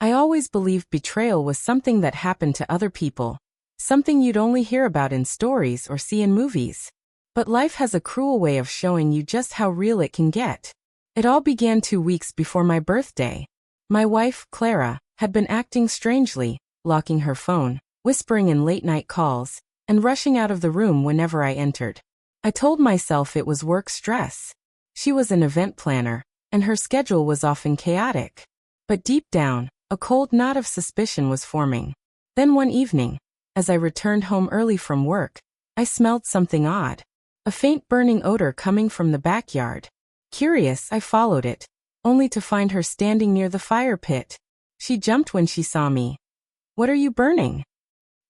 I always believed betrayal was something that happened to other people, something you'd only hear about in stories or see in movies. But life has a cruel way of showing you just how real it can get. It all began 2 weeks before my birthday. My wife, Clara, had been acting strangely, locking her phone, whispering in late-night calls, and rushing out of the room whenever I entered. I told myself it was work stress. She was an event planner, and her schedule was often chaotic. But deep down, a cold knot of suspicion was forming. Then one evening, as I returned home early from work, I smelled something odd. A faint burning odor coming from the backyard. Curious, I followed it, only to find her standing near the fire pit. She jumped when she saw me. "What are you burning?"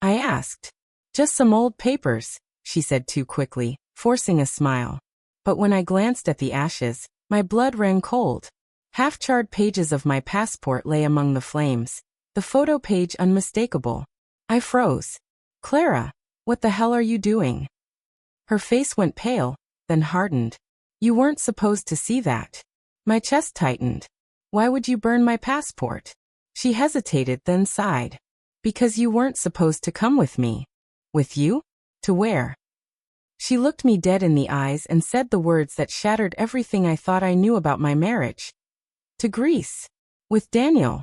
I asked. "Just some old papers," she said too quickly, forcing a smile. But when I glanced at the ashes, my blood ran cold. Half-charred pages of my passport lay among the flames, the photo page unmistakable. I froze. "Clara, what the hell are you doing?" Her face went pale, then hardened. "You weren't supposed to see that." My chest tightened. "Why would you burn my passport?" She hesitated, then sighed. "Because you weren't supposed to come with me." "With you? To where?" She looked me dead in the eyes and said the words that shattered everything I thought I knew about my marriage. "To Greece. With Daniel."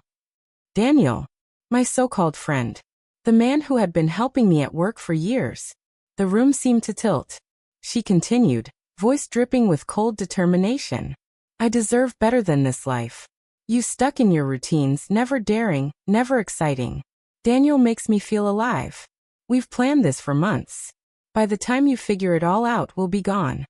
Daniel. My so-called friend. The man who had been helping me at work for years. The room seemed to tilt. She continued, voice dripping with cold determination. "I deserve better than this life. You stuck in your routines, never daring, never exciting. Daniel makes me feel alive. We've planned this for months. By the time you figure it all out, we'll be gone."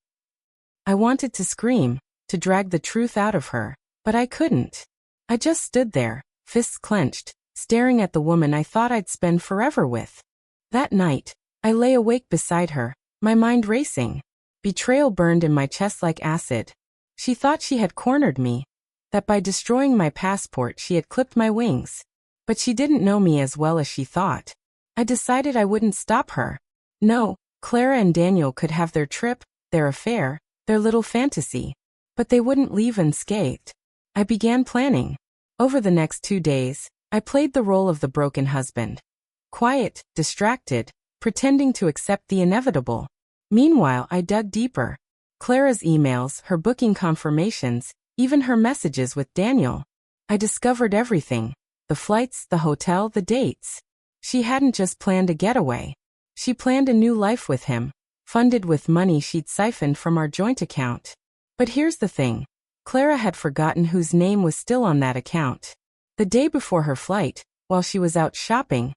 I wanted to scream, to drag the truth out of her, but I couldn't. I just stood there, fists clenched, staring at the woman I thought I'd spend forever with. That night, I lay awake beside her, my mind racing. Betrayal burned in my chest like acid. She thought she had cornered me, that by destroying my passport she had clipped my wings. But she didn't know me as well as she thought. I decided I wouldn't stop her. No, Clara and Daniel could have their trip, their affair, their little fantasy. But they wouldn't leave unscathed. I began planning. Over the next 2 days, I played the role of the broken husband. Quiet, distracted, pretending to accept the inevitable. Meanwhile, I dug deeper. Clara's emails, her booking confirmations, even her messages with Daniel. I discovered everything. The flights, the hotel, the dates. She hadn't just planned a getaway. She planned a new life with him, funded with money she'd siphoned from our joint account. But here's the thing. Clara had forgotten whose name was still on that account. The day before her flight, while she was out shopping,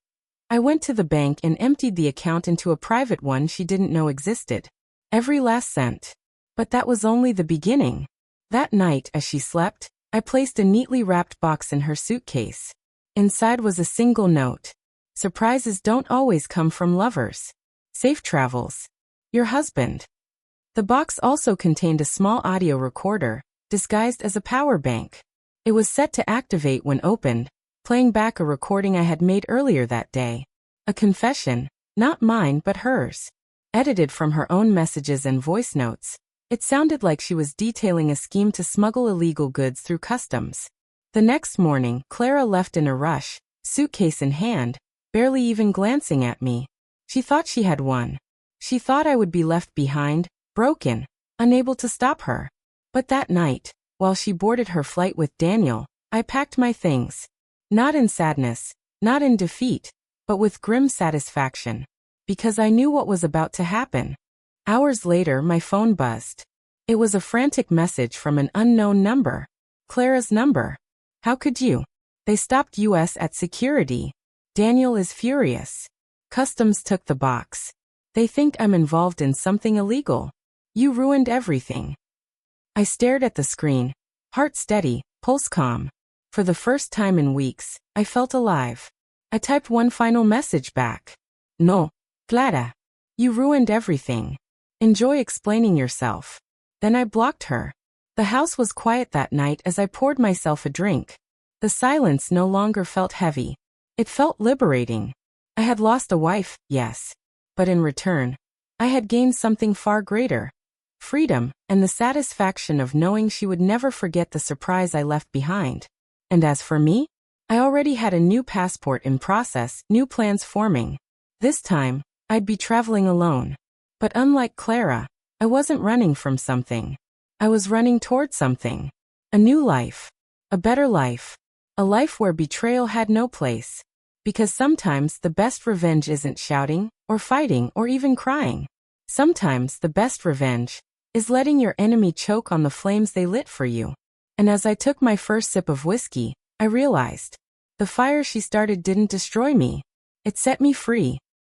I went to the bank and emptied the account into a private one she didn't know existed. Every last cent. But that was only the beginning. That night, as she slept, I placed a neatly wrapped box in her suitcase. Inside was a single note. "Surprises don't always come from lovers. Safe travels. Your husband." The box also contained a small audio recorder, disguised as a power bank. It was set to activate when opened, playing back a recording I had made earlier that day. A confession, not mine but hers. Edited from her own messages and voice notes, it sounded like she was detailing a scheme to smuggle illegal goods through customs. The next morning, Clara left in a rush, suitcase in hand, barely even glancing at me. She thought she had won. She thought I would be left behind, broken, unable to stop her. But that night, while she boarded her flight with Daniel, I packed my things. Not in sadness, not in defeat, but with grim satisfaction. Because I knew what was about to happen. Hours later, my phone buzzed. It was a frantic message from an unknown number. Clara's number. "How could you? They stopped us at security. Daniel is furious. Customs took the box. They think I'm involved in something illegal. You ruined everything." I stared at the screen, heart steady, pulse calm. For the first time in weeks, I felt alive. I typed one final message back. "No, Clara. You ruined everything. Enjoy explaining yourself." Then I blocked her. The house was quiet that night as I poured myself a drink. The silence no longer felt heavy. It felt liberating. I had lost a wife, yes. But in return, I had gained something far greater. Freedom, and the satisfaction of knowing she would never forget the surprise I left behind. And as for me, I already had a new passport in process, new plans forming. This time, I'd be traveling alone. But unlike Clara, I wasn't running from something. I was running toward something. A new life. A better life. A life where betrayal had no place. Because sometimes the best revenge isn't shouting, or fighting, or even crying. Sometimes the best revenge is letting your enemy choke on the flames they lit for you. And as I took my first sip of whiskey, I realized the fire she started didn't destroy me. It set me free.